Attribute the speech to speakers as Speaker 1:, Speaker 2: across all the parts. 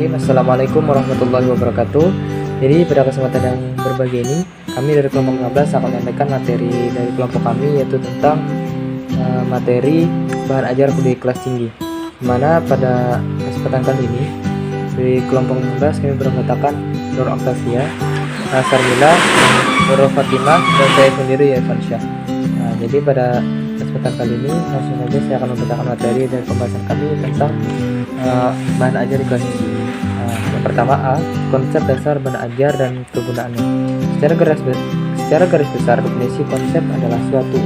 Speaker 1: Bismillahirrahmanirrahim. Assalamualaikum warahmatullahi wabarakatuh. Jadi pada kesempatan yang berbahagia ini, kami dari kelompok 15 akan menyampaikan materi dari kelompok kami, yaitu tentang materi bahan ajar di kelas tinggi. Dimana pada kesempatan kali ini dari kelompok 15 kami beranggotakan Nur Octavia, Sarmila, Nur Fatimah, dan saya sendiri Evan Syah. Jadi pada kesempatan kali ini langsung saja saya akan membacakan materi dari pembahasan kami tentang bahan ajar di kelas tinggi. Yang pertama A, konsep dasar bahan ajar dan kegunaannya. Secara garis besar, definisi konsep adalah suatu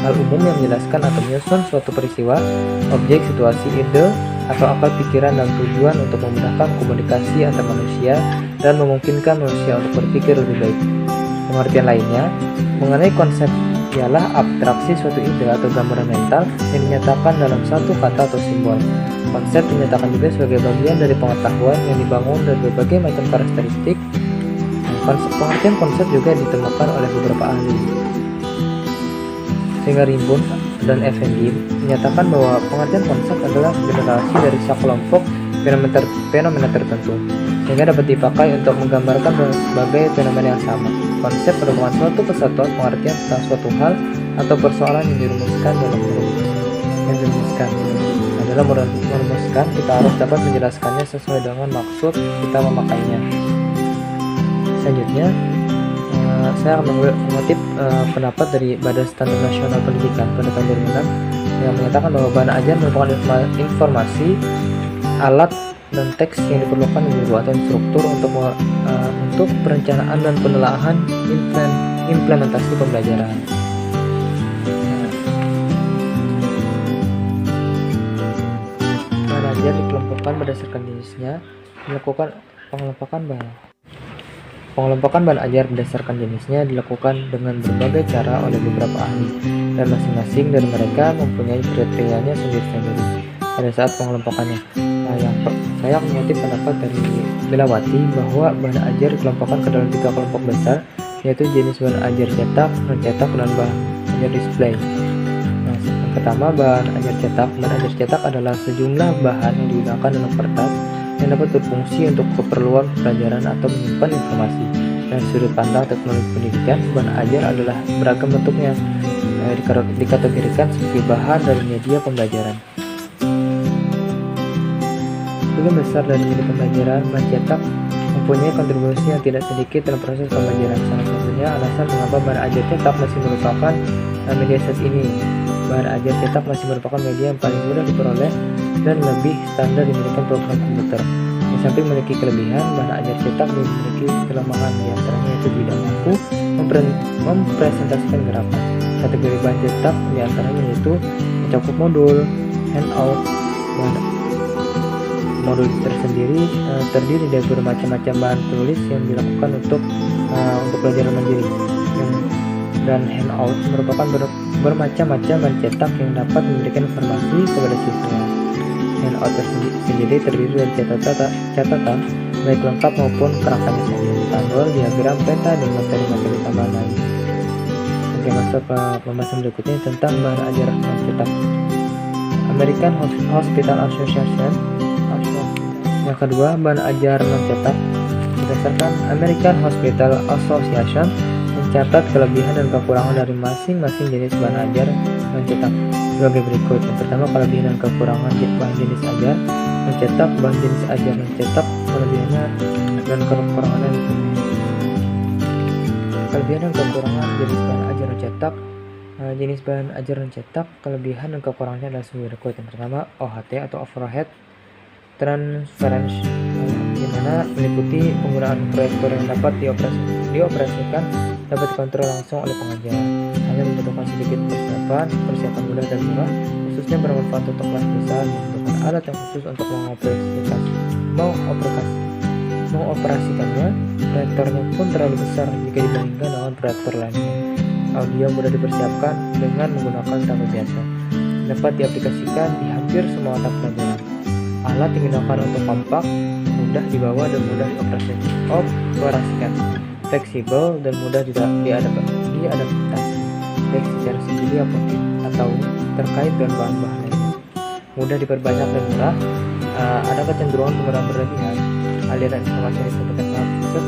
Speaker 1: hal umum yang menjelaskan atau menyusun suatu peristiwa, objek, situasi, ide, atau akal pikiran dan tujuan untuk memudahkan komunikasi antar manusia dan memungkinkan manusia untuk berpikir lebih baik. Pengertian lainnya mengenai konsep ialah abstraksi suatu ide atau gambaran mental yang dinyatakan dalam satu kata atau simbol. Konsep dinyatakan juga sebagai bagian dari pengetahuan yang dibangun dari berbagai macam karakteristik. Pengertian konsep juga ditemukan oleh beberapa ahli. Sehingga Rimbun dan Effendi menyatakan bahwa pengertian konsep adalah generasi dari sekelompok fenomena tertentu, sehingga dapat dipakai untuk menggambarkan berbagai fenomena yang sama. Konsep merupakan suatu kesatuan pengertian tentang suatu hal atau persoalan yang dirumuskan. Dalam merumuskan, kita harus dapat menjelaskannya sesuai dengan maksud kita memakainya. Selanjutnya, saya akan mengutip pendapat dari Badan Standar Nasional Pendidikan pada tahun 2006 yang menyatakan bahwa bahan ajar merupakan informasi, alat, dan teks yang diperlukan guru atau instruktur untuk perencanaan dan penelaahan implementasi pembelajaran. Bahan ajar dikelompokkan berdasarkan jenisnya. Pengelompokan bahan ajar berdasarkan jenisnya dilakukan dengan berbagai cara oleh beberapa ahli, dan masing-masing dari mereka mempunyai kriterianya sendiri-sendiri pada saat pengelompokannya. Saya mengutip pendapat dari Belawati bahwa bahan ajar dikelompokkan ke dalam 3 kelompok besar, yaitu jenis bahan ajar cetak, non-cetak, dan bahan ajar display. Yang pertama, bahan ajar cetak. Bahan ajar cetak adalah sejumlah bahan yang digunakan dalam kertas yang dapat berfungsi untuk keperluan pelajaran atau menyimpan informasi. Dari sudut pandang teknologi pendidikan, bahan ajar adalah beragam bentuknya, dikategorikan sebagai bahan dari media pembelajaran. Sebagian besar dari media pembelajaran, bahan cetak mempunyai kontribusi yang tidak sedikit dalam proses pembelajaran. Salah satunya alasan mengapa bahan ajar cetak masih merupakan media saat ini. Bahan ajar cetak masih merupakan media yang paling mudah diperoleh dan lebih standar dimiliki program komputer. Di samping memiliki kelebihan, bahan ajar cetak memiliki kelemahan, di antaranya itu tidak mampu mempresentasikan gerakan. Kategori bahan cetak di antaranya yaitu mencakup modul, handout. Modul tersendiri terdiri dari bermacam-macam bahan tulis yang dilakukan untuk pelajaran mandiri. Dan handout merupakan bermacam-macam bahan cetak yang dapat memberikan informasi kepada siswa. Handout sendiri terdiri dari catatan baik lengkap maupun kerangkanya sendiri, tabel, diagram, peta, dan materi-materi tambahan lain. Oke, masuk ke pembahasan berikutnya tentang bahan ajar non-cetak. American Hospital Association. Yang kedua, bahan ajar non-cetak. Berdasarkan American Hospital Association mencatat kelebihan dan kekurangan dari masing-masing jenis bahan ajar non-cetak sebagai berikut. Yang pertama, kelebihan dan kekurangan bahan jenis ajar mencetak. Bahan jenis ajar mencetak, kelebihannya dan kekurangannya. Kelebihan dan kekurangan jenis bahan ajar mencetak. Jenis bahan ajar mencetak, kelebihan dan kekurangannya adalah sebagai berikut. Yang pertama, OHT atau overhead transference, di mana meliputi penggunaan proyektor yang dapat dioperasikan dapat dikontrol langsung oleh pengajar. Hanya membutuhkan sedikit persiapan mudah dan murah, khususnya bermanfaat untuk kelas besar. Membutuhkan alat yang khusus untuk mengoperasikannya. Proyektornya pun terlalu besar jika dibandingkan dengan proyektor lainnya. Audio mudah dipersiapkan dengan menggunakan tablet biasa. Dapat diaplikasikan di hampir semua mata pelajaran. Alat digunakan untuk kompak, mudah dibawa dan mudah dioperasikan, fleksibel dan mudah diadaptasi, baik secara sendiri atau terkait dengan bahan-bahan lainnya. Mudah diperbanyak dan murah, ada kecenderungan penggunaan berlebihan, aliran informasi yang disampaikan sangat cepat.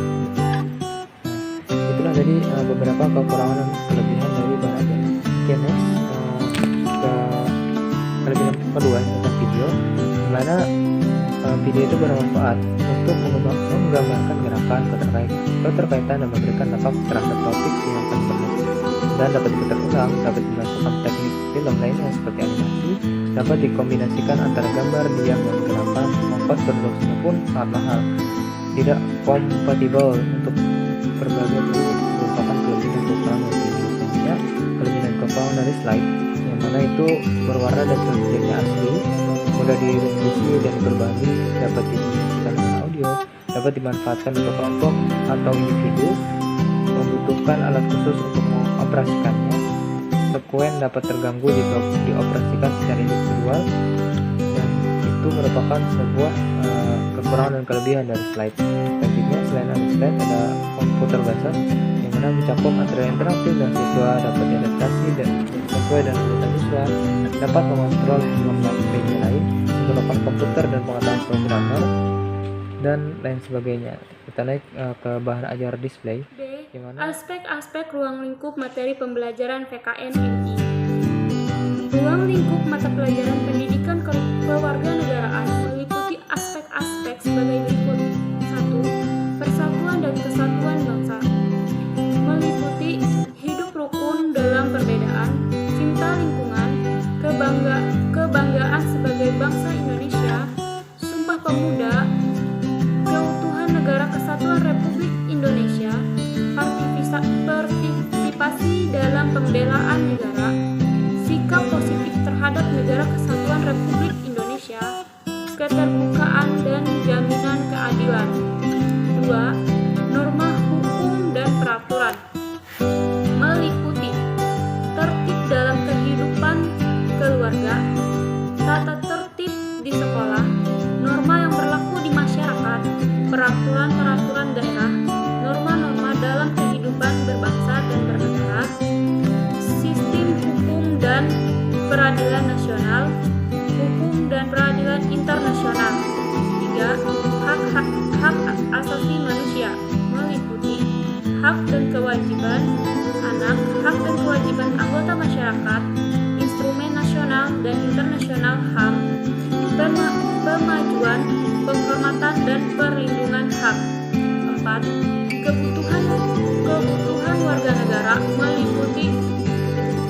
Speaker 1: Itulah jadi beberapa kekurangan dan kelebihan dari bahan ajar. Oke, next ke kelebihan kedua tentang video, dimana video itu bermanfaat untuk menggambarkan gerakan, keterkaitan dan memberikan dampak terhadap topik yang akan dibahas, dan dapat diputar ulang, dapat dimasukkan teknik film lainnya seperti animasi, dapat dikombinasikan antara gambar, diam, dan gerakan. Ongkos produksinya pun sangat mahal, tidak kompatibel untuk berbagai merupakan kelebihan kekurangan dari video. Selanjutnya, kelebihan kekurangan dari slide, yang mana itu berwarna dan bentuknya asli, mudah direvisi dan berbagi, dapat dimanfaatkan dengan audio, dapat dimanfaatkan untuk kelompok atau individu, membutuhkan alat khusus untuk mengoperasikannya. Sekuen dapat terganggu jika dioperasikan secara individual, dan itu merupakan sebuah kekurangan dan kelebihan dari slide. Selanjutnya, selain dari slide, ada komputer bahasa yang mana mencakup material interaktif dan siswa dapat diadaptasi dan sesuai dengan kebutuhan siswa, dapat mengontrol media lain, menggunakan komputer dan pengetahuan programmer, dan lain sebagainya. Kita naik ke bahan ajar display.
Speaker 2: Aspek-aspek ruang lingkup materi pembelajaran PKN-MI. Ruang lingkup mata pelajaran pendidikan kewarganegaraan meliputi aspek-aspek sebagai berikut. 1. Persatuan dan kesatuan bangsa. Meliputi hidup rukun dalam perbedaan, cinta lingkungan, kebanggaan sebagai bangsa Indonesia, Sumpah Pemuda, keutuhan negara kesatuan Republik Indonesia, partisipasi dalam pembelaan negara, sikap positif terhadap negara kesatuan Republik Indonesia, keterbukaan dan jaminan keadilan. 2. Norma hukum dan peraturan. Meliputi tertib dalam kehidupan keluarga, tata tertib di sekolah, norma yang berlaku di masyarakat, peraturan-peraturan daerah, norma-norma dalam kehidupan berbangsa dan bernegara, sistem hukum dan peradilan nasional, hukum dan peradilan internasional. 3. Hak asasi manusia meliputi hak dan kewajiban anak, hak dan kewajiban anggota masyarakat, instrumen nasional dan internasional HAM, pemajuan, penghormatan dan perlindungan HAM. 4. Kebutuhan warga negara meliputi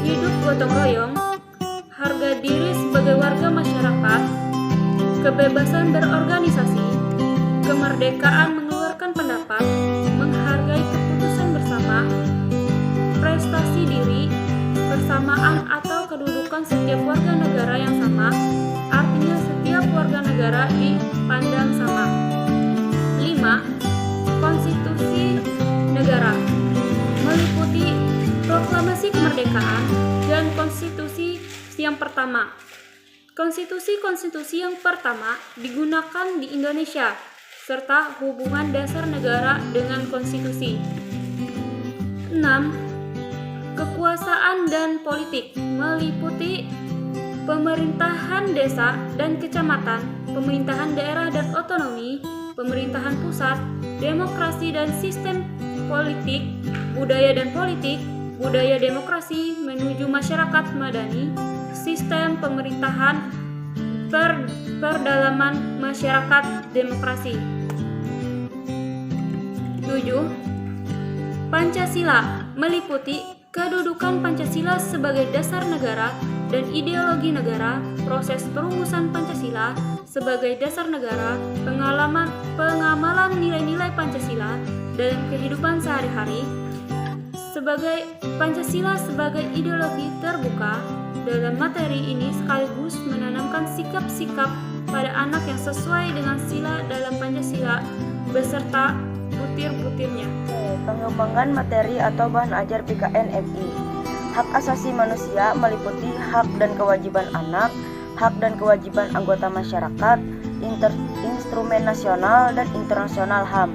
Speaker 2: hidup gotong royong, harga diri sebagai warga masyarakat, kebebasan berorganisasi, kemerdekaan mengeluarkan pendapat, menghargai keputusan bersama, prestasi diri, persamaan atau kedudukan setiap warga negara yang sama, artinya setiap warga negara dipandang sama. 5. Konstitusi negara meliputi proklamasi kemerdekaan dan konstitusi yang pertama. Konstitusi yang pertama digunakan di Indonesia serta hubungan dasar negara dengan konstitusi. 6. Kekuasaan dan politik meliputi pemerintahan desa dan kecamatan, pemerintahan daerah dan otonomi, pemerintahan pusat, demokrasi dan sistem politik, budaya dan politik, budaya demokrasi menuju masyarakat madani, sistem pemerintahan, perdalaman masyarakat demokrasi. 7. Pancasila meliputi kedudukan Pancasila sebagai dasar negara dan ideologi negara, proses perumusan Pancasila sebagai dasar negara, pengamalan nilai-nilai Pancasila dalam kehidupan sehari-hari, sebagai Pancasila sebagai ideologi terbuka. Dalam materi ini sekaligus menanamkan sikap-sikap pada anak yang sesuai dengan sila dalam Pancasila beserta butir-butirnya.
Speaker 3: Pengembangan materi atau bahan ajar PKN-MI. Hak asasi manusia meliputi hak dan kewajiban anak, hak dan kewajiban anggota masyarakat, instrumen nasional dan internasional HAM,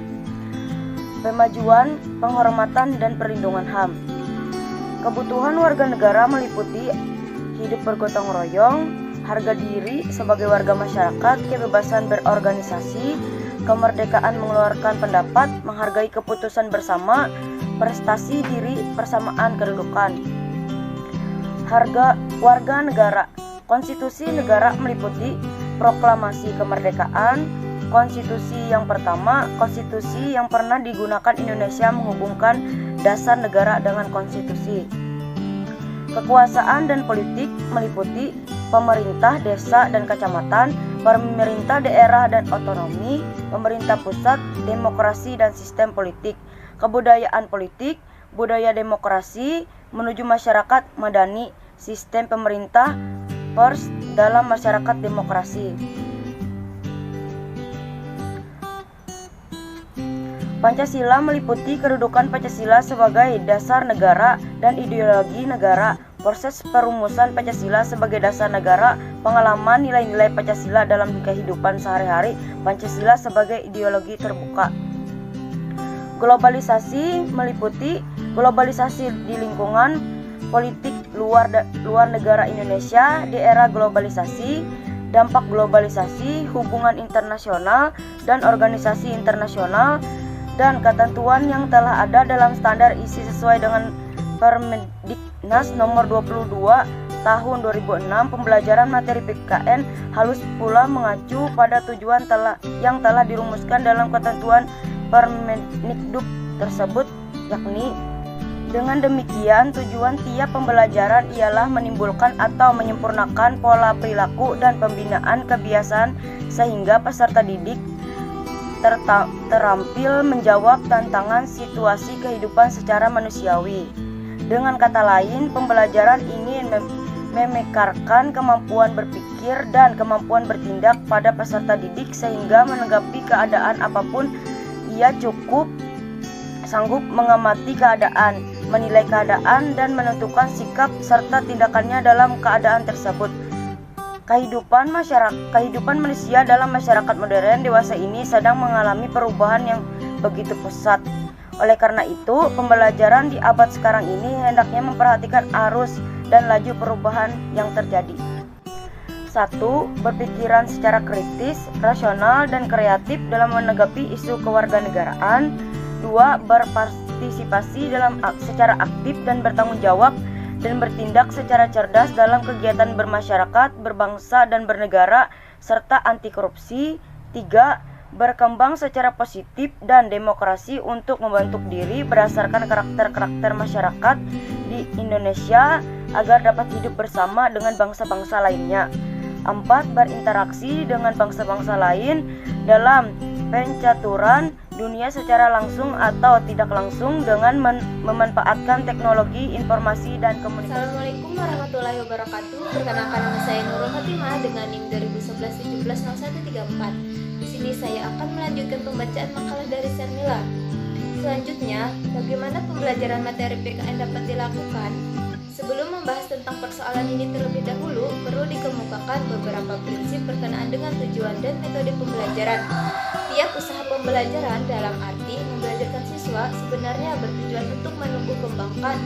Speaker 3: pemajuan, penghormatan dan perlindungan HAM. Kebutuhan warga negara meliputi hidup bergotong royong, harga diri sebagai warga masyarakat, kebebasan berorganisasi, kemerdekaan mengeluarkan pendapat, menghargai keputusan bersama, prestasi diri, persamaan kedudukan. Warga negara. Konstitusi negara meliputi proklamasi kemerdekaan. Konstitusi yang pertama, konstitusi yang pernah digunakan Indonesia menghubungkan dasar negara dengan konstitusi. Kekuasaan dan politik meliputi pemerintah desa dan kecamatan, pemerintah daerah dan otonomi, pemerintah pusat, demokrasi dan sistem politik. Kebudayaan politik, budaya demokrasi menuju masyarakat madani, sistem pemerintah pers dalam masyarakat demokrasi. Pancasila meliputi kedudukan Pancasila sebagai dasar negara dan ideologi negara, proses perumusan Pancasila sebagai dasar negara, pengalaman nilai-nilai Pancasila dalam kehidupan sehari-hari, Pancasila sebagai ideologi terbuka. Globalisasi meliputi globalisasi di lingkungan politik luar negara Indonesia di era globalisasi, dampak globalisasi, hubungan internasional dan organisasi internasional, dan ketentuan yang telah ada dalam standar isi sesuai dengan Permendiknas nomor 22 tahun 2006. Pembelajaran materi PKN harus pula mengacu pada tujuan yang telah dirumuskan dalam ketentuan Permendikbud tersebut, yakni dengan demikian tujuan tiap pembelajaran ialah menimbulkan atau menyempurnakan pola perilaku dan pembinaan kebiasaan sehingga peserta didik terampil menjawab tantangan situasi kehidupan secara manusiawi. Dengan kata lain, pembelajaran ingin memekarkan kemampuan berpikir dan kemampuan bertindak pada peserta didik sehingga menanggapi keadaan apapun ia cukup sanggup mengamati keadaan, menilai keadaan, dan menentukan sikap serta tindakannya dalam keadaan tersebut. Kehidupan manusia dalam masyarakat modern dewasa ini sedang mengalami perubahan yang begitu pesat. Oleh karena itu, pembelajaran di abad sekarang ini hendaknya memperhatikan arus dan laju perubahan yang terjadi. 1. Berpikiran secara kritis, rasional, dan kreatif dalam menanggapi isu kewarganegaraan. 2. Berpartisipasi secara aktif dan bertanggung jawab dan bertindak secara cerdas dalam kegiatan bermasyarakat, berbangsa, dan bernegara, serta anti korupsi. 3. Berkembang secara positif dan demokrasi untuk membentuk diri berdasarkan karakter-karakter masyarakat di Indonesia agar dapat hidup bersama dengan bangsa-bangsa lainnya. 4. Berinteraksi dengan bangsa-bangsa lain dalam pencaturan dunia secara langsung atau tidak langsung dengan memanfaatkan teknologi informasi dan komunikasi.
Speaker 2: Assalamualaikum warahmatullahi wabarakatuh. Perkenalkan, nama saya Nurul Fatimah dengan NIM 2011-17-0134. Di sini saya akan melanjutkan pembacaan makalah dari Sernila. Selanjutnya, bagaimana pembelajaran materi PKN dapat dilakukan? Sebelum membahas tentang persoalan ini terlebih dahulu, perlu dikemukakan beberapa prinsip berkenaan dengan tujuan dan metode pembelajaran. Tiap usaha pembelajaran dalam arti membelajarkan siswa sebenarnya bertujuan untuk menumbuh kembangkan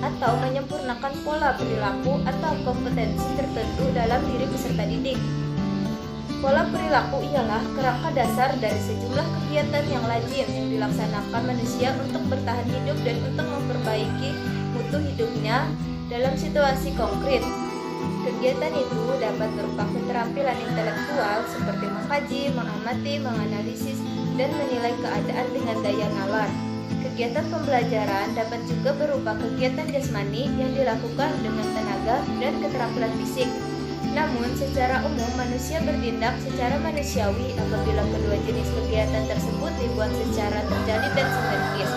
Speaker 2: atau menyempurnakan pola perilaku atau kompetensi tertentu dalam diri peserta didik. Pola perilaku ialah kerangka dasar dari sejumlah kegiatan yang lazim yang dilaksanakan manusia untuk bertahan hidup dan untuk memperbaiki mutu hidupnya dalam situasi konkret. Kegiatan itu dapat berupa keterampilan intelektual seperti mengkaji, mengamati, menganalisis, dan menilai keadaan dengan daya nalar. Kegiatan pembelajaran dapat juga berupa kegiatan jasmani yang dilakukan dengan tenaga dan keterampilan fisik. Namun, secara umum manusia bertindak secara manusiawi apabila kedua jenis kegiatan tersebut dibuat secara terjalin dan sinergis.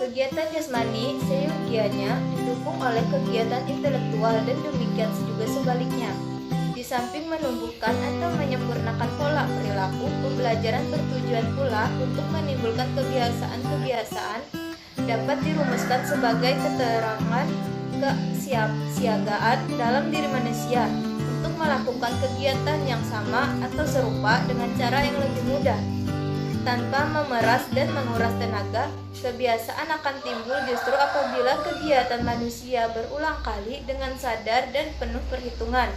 Speaker 2: Kegiatan jasmani seyogianya didukung oleh kegiatan intelektual dan demikian juga sebaliknya. Di samping menumbuhkan atau menyempurnakan pola perilaku, pembelajaran bertujuan pula untuk menimbulkan kebiasaan-kebiasaan dapat dirumuskan sebagai keterangan kesiapsiagaan dalam diri manusia untuk melakukan kegiatan yang sama atau serupa dengan cara yang lebih mudah.
Speaker 4: tanpa memeras dan menguras tenaga. Kebiasaan akan timbul justru apabila kegiatan manusia berulang kali dengan sadar dan penuh perhitungan.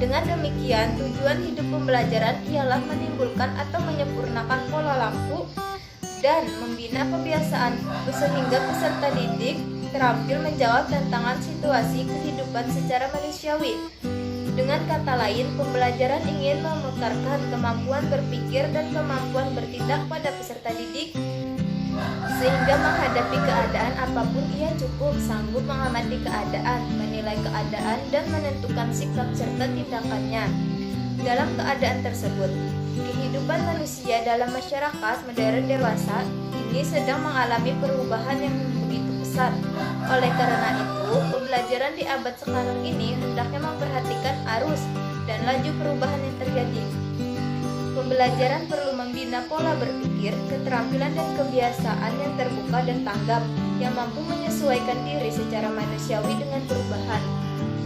Speaker 4: Dengan demikian, tujuan hidup pembelajaran ialah menimbulkan atau menyempurnakan pola laku dan membina kebiasaan sehingga peserta didik terampil menjawab tantangan situasi kehidupan secara manusiawi. Dengan kata lain, pembelajaran ingin memekarkan kemampuan berpikir dan kemampuan bertindak pada peserta didik, sehingga menghadapi keadaan apapun ia cukup sanggup mengamati keadaan, menilai keadaan, dan menentukan sikap serta tindakannya. Dalam keadaan tersebut, kehidupan manusia dalam masyarakat modern dewasa ini sedang mengalami perubahan yang begitu pesat. Oleh karena itu, pembelajaran di abad sekarang ini hendaknya memperhatikan arus dan laju perubahan yang terjadi. Pembelajaran perlu membina pola berpikir, keterampilan dan kebiasaan yang terbuka dan tanggap, yang mampu menyesuaikan diri secara manusiawi dengan perubahan.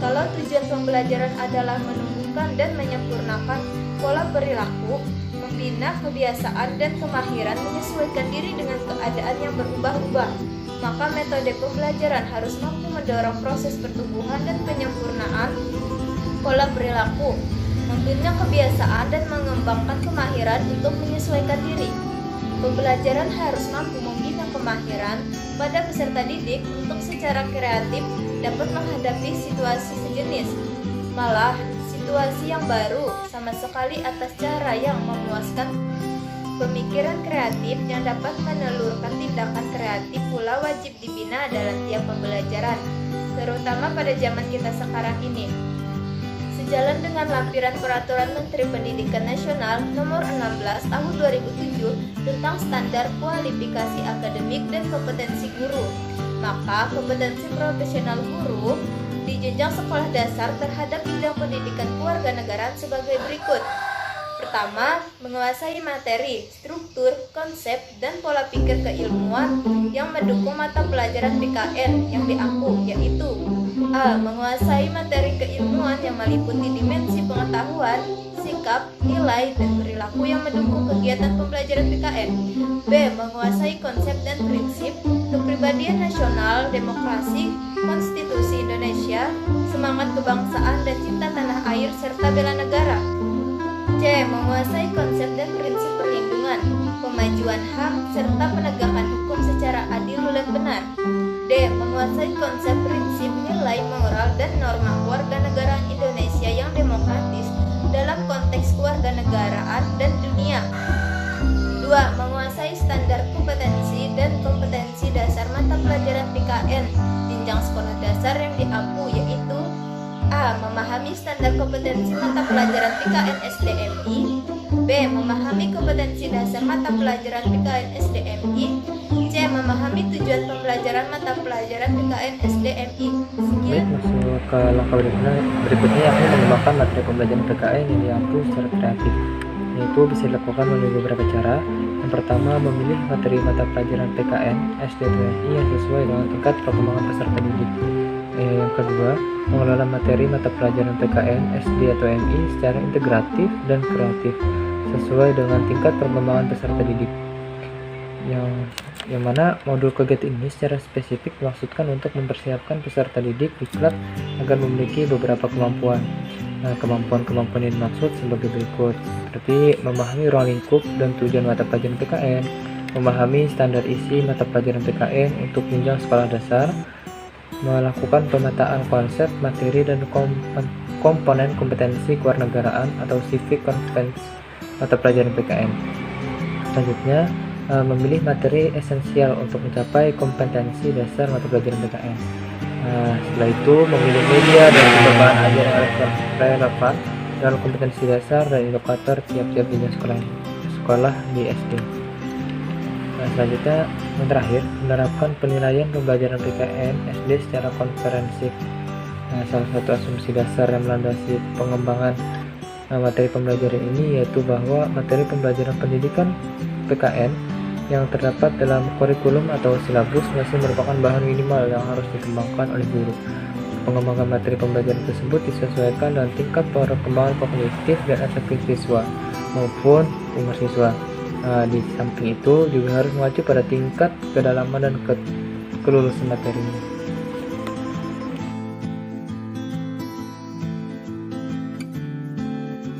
Speaker 4: Kalau tujuan pembelajaran adalah menumbuhkan dan menyempurnakan pola perilaku, membina kebiasaan dan kemahiran menyesuaikan diri dengan keadaan yang berubah-ubah, maka metode pembelajaran harus mampu mendorong proses pertumbuhan dan penyempurnaan pola perilaku, membina kebiasaan dan mengembangkan kemahiran untuk menyesuaikan diri. Pembelajaran harus mampu membina kemahiran pada peserta didik untuk secara kreatif dapat menghadapi situasi sejenis, malah situasi yang baru sama sekali atas cara yang memuaskan. Pemikiran kreatif yang dapat menelurkan tindakan kreatif pula wajib dibina dalam tiap pembelajaran, terutama pada zaman kita sekarang ini. Sejalan dengan lampiran Peraturan Menteri Pendidikan Nasional Nomor 16 Tahun 2007 tentang standar kualifikasi akademik dan kompetensi guru, maka kompetensi profesional guru di jenjang sekolah dasar terhadap bidang pendidikan kewarganegaraan sebagai berikut. Pertama, menguasai materi, struktur, konsep, dan pola pikir keilmuan yang mendukung mata pelajaran PKN yang diampu, yaitu A. Menguasai materi keilmuan yang meliputi dimensi pengetahuan, sikap, nilai, dan perilaku yang mendukung kegiatan pembelajaran PKN. B. Menguasai konsep dan prinsip kepribadian nasional, demokrasi, konstitusi Indonesia, semangat kebangsaan dan cinta tanah air, serta bela negara. C. Menguasai konsep dan prinsip perlindungan, pemajuan hak, serta penegakan hukum secara adil dan benar. D. Menguasai konsep prinsip nilai moral dan norma kewarganegaraan Indonesia yang demokratis dalam konteks kewarganegaraan dan dunia. 2. Menguasai standar kompetensi dan kompetensi dasar mata pelajaran PKN jenjang sekolah dasar yang diampu, yaitu A. Memahami standar kompetensi mata pelajaran PKN SDMI. B. Memahami kompetensi dasar mata pelajaran PKN SDMI. C. Memahami tujuan pembelajaran mata pelajaran PKN SDMI.
Speaker 1: Baik, masuk ke langkah berikutnya yakni mengembangkan materi pembelajaran PKN yang diampu secara kreatif, yaitu bisa dilakukan melalui beberapa cara. Yang pertama, memilih materi mata pelajaran PKN SD atau MI yang sesuai dengan tingkat perkembangan peserta didik. Yang kedua, mengelola materi mata pelajaran PKN SD atau MI secara integratif dan kreatif sesuai dengan tingkat perkembangan peserta didik. Yang mana modul kegiatan ini secara spesifik dimaksudkan untuk mempersiapkan peserta didik diklat agar memiliki beberapa kemampuan. Nah, kemampuan-kemampuan yang dimaksud sebagai berikut, seperti memahami ruang lingkup dan tujuan mata pelajaran PKN, memahami standar isi mata pelajaran PKN untuk jenjang sekolah dasar, melakukan pemetaan konsep, materi, dan komponen kompetensi kewarganegaraan atau civic competence mata pelajaran PKN. Selanjutnya, memilih materi esensial untuk mencapai kompetensi dasar mata pelajaran PKN. Setelah itu, memilih media dan sumber bahan ajar yang relevan dalam kompetensi dasar dan indikator tiap-tiap jenjang sekolah di SD. Selanjutnya, yang terakhir, menerapkan penilaian pembelajaran PKN SD secara komprehensif. Salah satu asumsi dasar yang melandasi pengembangan materi pembelajaran ini yaitu bahwa materi pembelajaran pendidikan PKN yang terdapat dalam kurikulum atau silabus masih merupakan bahan minimal yang harus dikembangkan oleh guru. Pengembangan materi pembelajaran tersebut disesuaikan dengan tingkat perkembangan kognitif dan afektif siswa maupun umur siswa. Di samping itu juga harus mengacu pada tingkat kedalaman dan kelulusan materinya.